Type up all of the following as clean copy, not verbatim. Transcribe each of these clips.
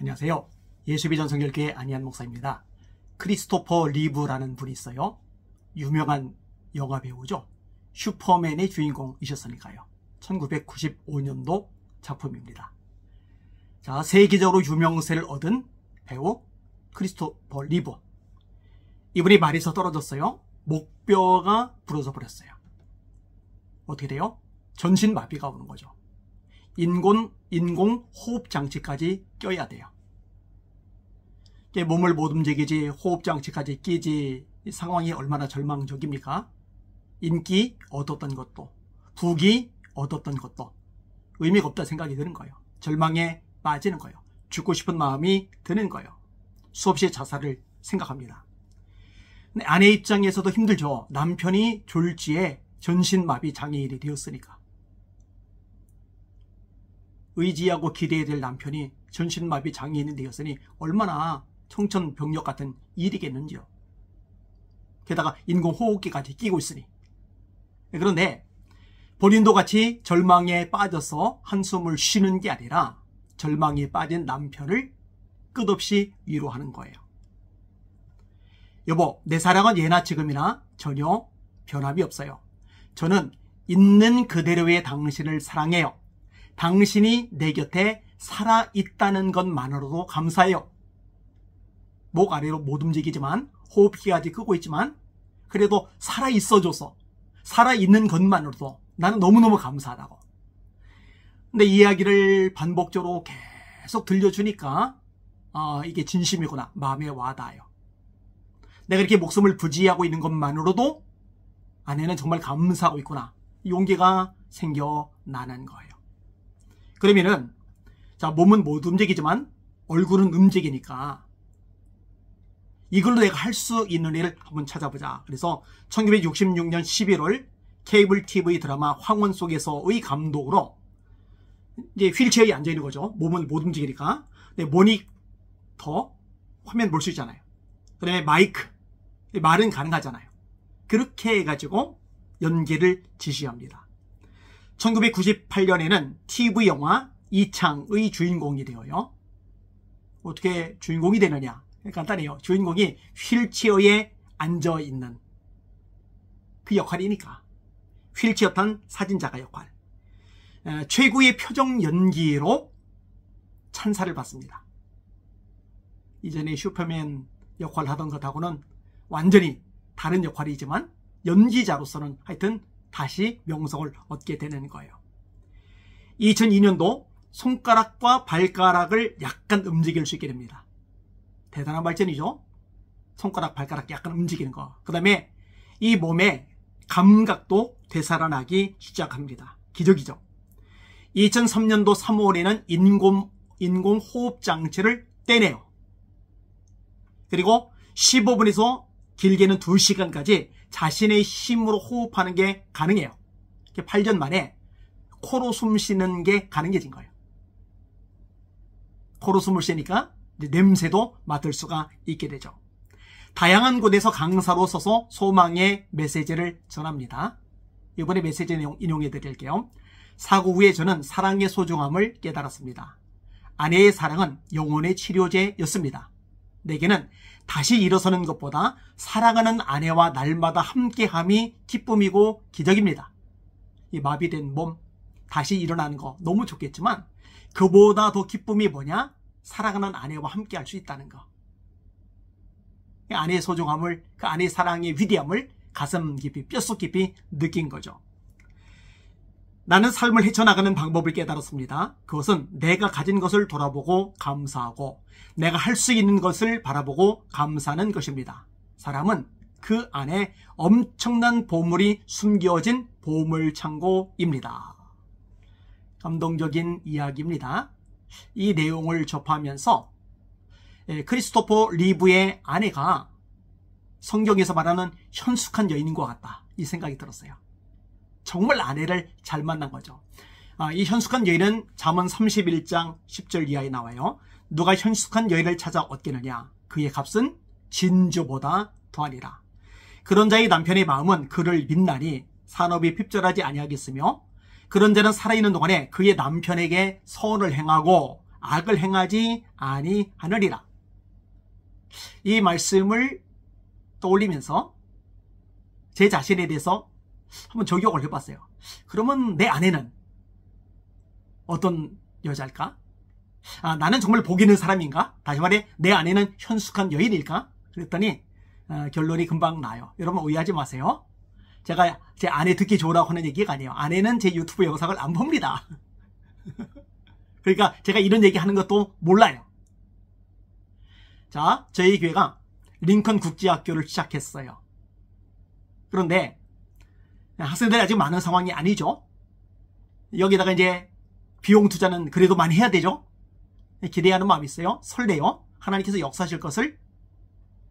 안녕하세요. 예수비전 성결교회 안희한 목사입니다. 크리스토퍼 리브라는 분이 있어요. 유명한 영화 배우죠. 슈퍼맨의 주인공이셨으니까요. 1995년도 작품입니다. 자, 세계적으로 유명세를 얻은 배우 크리스토퍼 리브. 이분이 말에서 떨어졌어요. 목뼈가 부러져 버렸어요. 어떻게 돼요? 전신마비가 오는 거죠. 인공 호흡 장치까지 껴야 돼요. 몸을 못 움직이지 호흡 장치까지 끼지, 이 상황이 얼마나 절망적입니까? 인기 얻었던 것도, 부귀 얻었던 것도 의미가 없다 생각이 드는 거예요. 절망에 빠지는 거예요. 죽고 싶은 마음이 드는 거예요. 수없이 자살을 생각합니다. 근데 아내 입장에서도 힘들죠. 남편이 졸지에 전신마비 장애인이 되었으니까. 의지하고 기대해야 될 남편이 전신마비 장애인이 되었으니 얼마나 청천벽력 같은 일이겠는지요. 게다가 인공호흡기까지 끼고 있으니. 그런데 본인도 같이 절망에 빠져서 한숨을 쉬는 게 아니라 절망에 빠진 남편을 끝없이 위로하는 거예요. 여보, 내 사랑은 예나 지금이나 전혀 변함이 없어요. 저는 있는 그대로의 당신을 사랑해요. 당신이 내 곁에 살아있다는 것만으로도 감사해요. 목 아래로 못 움직이지만 호흡기까지 끄고 있지만 그래도 살아있어줘서 살아있는 것만으로도 나는 너무너무 감사하다고. 근데 이야기를 반복적으로 계속 들려주니까 이게 진심이구나 마음에 와닿아요. 내가 이렇게 목숨을 부지하고 있는 것만으로도 아내는 정말 감사하고 있구나. 용기가 생겨나는 거예요. 그러면은 자, 몸은 못 움직이지만 얼굴은 움직이니까 이걸로 내가 할 수 있는 일을 한번 찾아보자. 그래서 1966년 11월 케이블 TV 드라마 황혼 속에서의 감독으로 이제 휠체어에 앉아 있는 거죠. 몸은 못 움직이니까. 근데 모니터 화면 볼 수 있잖아요. 그다음에 마이크 말은 가능하잖아요. 그렇게 해가지고 연기를 지시합니다. 1998년에는 TV 영화 이창의 주인공이 되어요. 어떻게 주인공이 되느냐? 간단해요. 주인공이 휠체어에 앉아있는 그 역할이니까. 휠체어 탄 사진작가 역할. 최고의 표정 연기로 찬사를 받습니다. 이전에 슈퍼맨 역할을 하던 것하고는 완전히 다른 역할이지만 연기자로서는 하여튼 다시 명성을 얻게 되는 거예요. 2002년도 손가락과 발가락을 약간 움직일 수 있게 됩니다. 대단한 발전이죠. 손가락, 발가락 약간 움직이는 거. 그 다음에 이 몸의 감각도 되살아나기 시작합니다. 기적이죠. 2003년도 3월에는 인공호흡 장치를 떼내요. 그리고 15분에서 길게는 2시간까지 자신의 힘으로 호흡하는 게 가능해요. 8년 만에 코로 숨 쉬는 게 가능해진 거예요. 코로 숨을 쉬니까 냄새도 맡을 수가 있게 되죠. 다양한 곳에서 강사로 서서 소망의 메시지를 전합니다. 이번에 메시지 내용 인용해 드릴게요. 사고 후에 저는 사랑의 소중함을 깨달았습니다. 아내의 사랑은 영혼의 치료제였습니다. 내게는 다시 일어서는 것보다 사랑하는 아내와 날마다 함께함이 기쁨이고 기적입니다. 이 마비된 몸 다시 일어나는 거 너무 좋겠지만 그보다 더 기쁨이 뭐냐? 사랑하는 아내와 함께 할 수 있다는 거. 아내의 소중함을, 그 아내의 사랑의 위대함을 가슴 깊이, 뼛속 깊이 느낀 거죠. 나는 삶을 헤쳐나가는 방법을 깨달았습니다. 그것은 내가 가진 것을 돌아보고 감사하고 내가 할 수 있는 것을 바라보고 감사하는 것입니다. 사람은 그 안에 엄청난 보물이 숨겨진 보물창고입니다. 감동적인 이야기입니다. 이 내용을 접하면서 크리스토퍼 리브의 아내가 성경에서 말하는 현숙한 여인인 것 같다. 이 생각이 들었어요. 정말 아내를 잘 만난 거죠. 이 현숙한 여인은 잠언 31장 10절 이하에 나와요. 누가 현숙한 여인을 찾아 얻겠느냐? 그의 값은 진주보다 더하니라. 그런 자의 남편의 마음은 그를 믿나니 산업이 핍절하지 아니하겠으며 그런 자는 살아있는 동안에 그의 남편에게 선을 행하고 악을 행하지 아니하느니라. 이 말씀을 떠올리면서 제 자신에 대해서 한번 적용을 해봤어요. 그러면 내 아내는 어떤 여자일까? 나는 정말 복 있는 사람인가? 다시 말해 내 아내는 현숙한 여인일까? 그랬더니 결론이 금방 나요. 여러분 오해하지 마세요. 제가 제 아내 듣기 좋으라고 하는 얘기가 아니에요. 아내는 제 유튜브 영상을 안 봅니다. 그러니까 제가 이런 얘기하는 것도 몰라요. 자, 저희 교회가 링컨 국제학교를 시작했어요. 그런데 학생들이 아직 많은 상황이 아니죠. 여기다가 이제 비용 투자는 그래도 많이 해야 되죠. 기대하는 마음이 있어요. 설레요. 하나님께서 역사하실 것을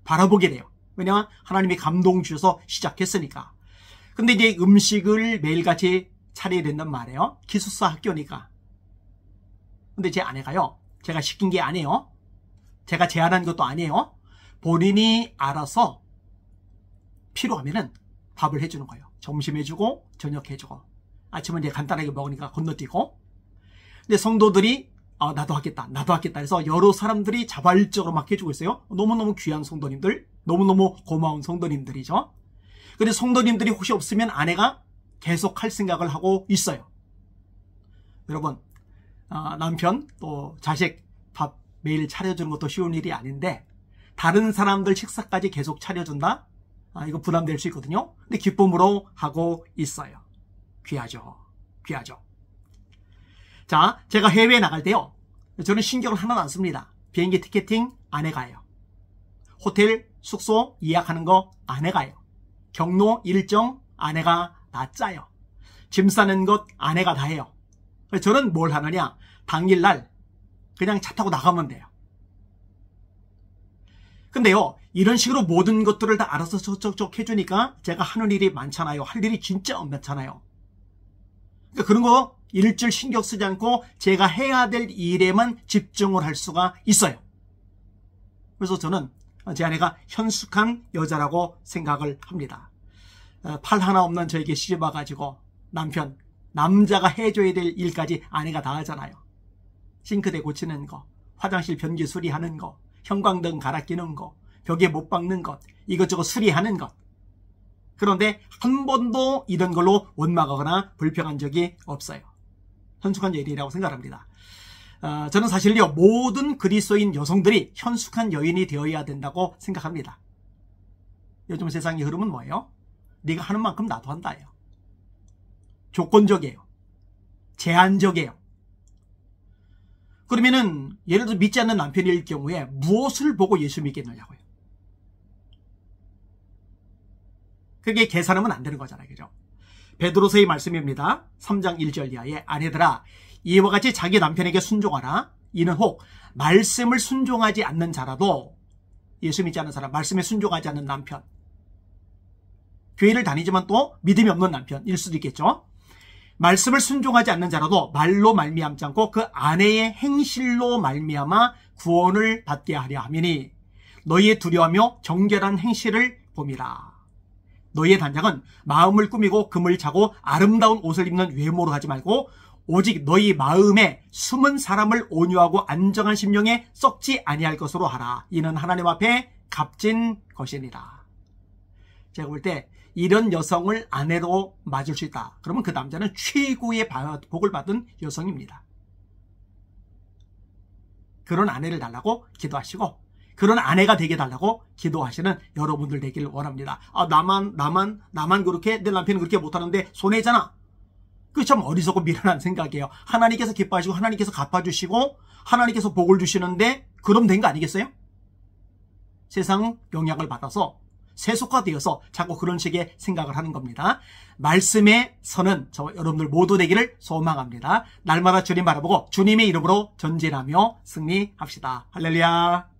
바라보게 돼요. 왜냐하면 하나님이 감동 주셔서 시작했으니까. 근데 이제 음식을 매일같이 차려야 된단 말이에요. 기숙사 학교니까. 근데 제 아내가요, 제가 시킨 게 아니에요. 제가 제안한 것도 아니에요. 본인이 알아서 필요하면은 밥을 해주는 거예요. 점심 해주고 저녁 해주고 아침은 이제 간단하게 먹으니까 건너뛰고. 근데 성도들이 나도 하겠다 해서 여러 사람들이 자발적으로 막 해주고 있어요. 너무너무 귀한 성도님들, 너무너무 고마운 성도님들이죠. 근데 성도님들이 혹시 없으면 아내가 계속 할 생각을 하고 있어요. 여러분, 남편 또 자식 밥 매일 차려주는 것도 쉬운 일이 아닌데 다른 사람들 식사까지 계속 차려준다? 이거 부담될 수 있거든요. 근데 기쁨으로 하고 있어요. 귀하죠. 귀하죠. 자, 제가 해외에 나갈 때요, 저는 신경을 하나도 안 씁니다. 비행기 티켓팅 아내가 해요. 호텔 숙소 예약하는 거 아내가 해요. 경로 일정 아내가 다 짜요. 짐 싸는 것 아내가 다 해요. 저는 뭘 하느냐, 당일날 그냥 차 타고 나가면 돼요. 근데요, 이런 식으로 모든 것들을 다 알아서 척척척 해주니까 제가 하는 일이 많잖아요. 할 일이 진짜 많잖아요. 그러니까 그런 거 일절 신경 쓰지 않고 제가 해야 될 일에만 집중을 할 수가 있어요. 그래서 저는 제 아내가 현숙한 여자라고 생각을 합니다. 팔 하나 없는 저에게 시집 와가지고 남자가 해줘야 될 일까지 아내가 다 하잖아요. 싱크대 고치는 거, 화장실 변기 수리하는 거, 형광등 갈아 끼는 거, 벽에 못 박는 것, 이것저것 수리하는 것. 그런데 한 번도 이런 걸로 원망하거나 불평한 적이 없어요. 현숙한 여인이라고 생각합니다. 저는 사실요, 모든 그리스도인 여성들이 현숙한 여인이 되어야 된다고 생각합니다. 요즘 세상의 흐름은 뭐예요? 네가 하는 만큼 나도 한다예요. 조건적이에요. 제한적이에요. 그러면은 예를 들어 믿지 않는 남편일 경우에 무엇을 보고 예수 믿겠느냐고요. 그게 계산하면 안 되는 거잖아요. 그죠? 베드로서의 말씀입니다. 3장 1절 이하에 아내들아 이와 같이 자기 남편에게 순종하라. 이는 혹 말씀을 순종하지 않는 자라도, 예수 믿지 않는 사람, 말씀에 순종하지 않는 남편, 교회를 다니지만 또 믿음이 없는 남편일 수도 있겠죠. 말씀을 순종하지 않는 자라도 말로 말미암지 않고 그 아내의 행실로 말미암아 구원을 받게 하려 함이니 너희의 두려워하며 정결한 행실을 봄이라. 너희의 단장은 마음을 꾸미고 금을 차고 아름다운 옷을 입는 외모로 하지 말고 오직 너희 마음에 숨은 사람을 온유하고 안정한 심령에 썩지 아니할 것으로 하라. 이는 하나님 앞에 값진 것이니라. 제가 볼 때 이런 여성을 아내로 맞을 수 있다. 그러면 그 남자는 최고의 복을 받은 여성입니다. 그런 아내를 달라고 기도하시고 그런 아내가 되게 달라고 기도하시는 여러분들 되기를 원합니다. 나만 그렇게, 내 남편은 그렇게 못하는데 손해잖아. 그게 참 어리석고 미련한 생각이에요. 하나님께서 기뻐하시고 하나님께서 갚아주시고 하나님께서 복을 주시는데 그럼 된 거 아니겠어요? 세상 영향을 받아서 세속화되어서 자꾸 그런 식의 생각을 하는 겁니다. 말씀에 서는 저 여러분들 모두 되기를 소망합니다. 날마다 주님 바라보고 주님의 이름으로 전진하며 승리합시다. 할렐루야.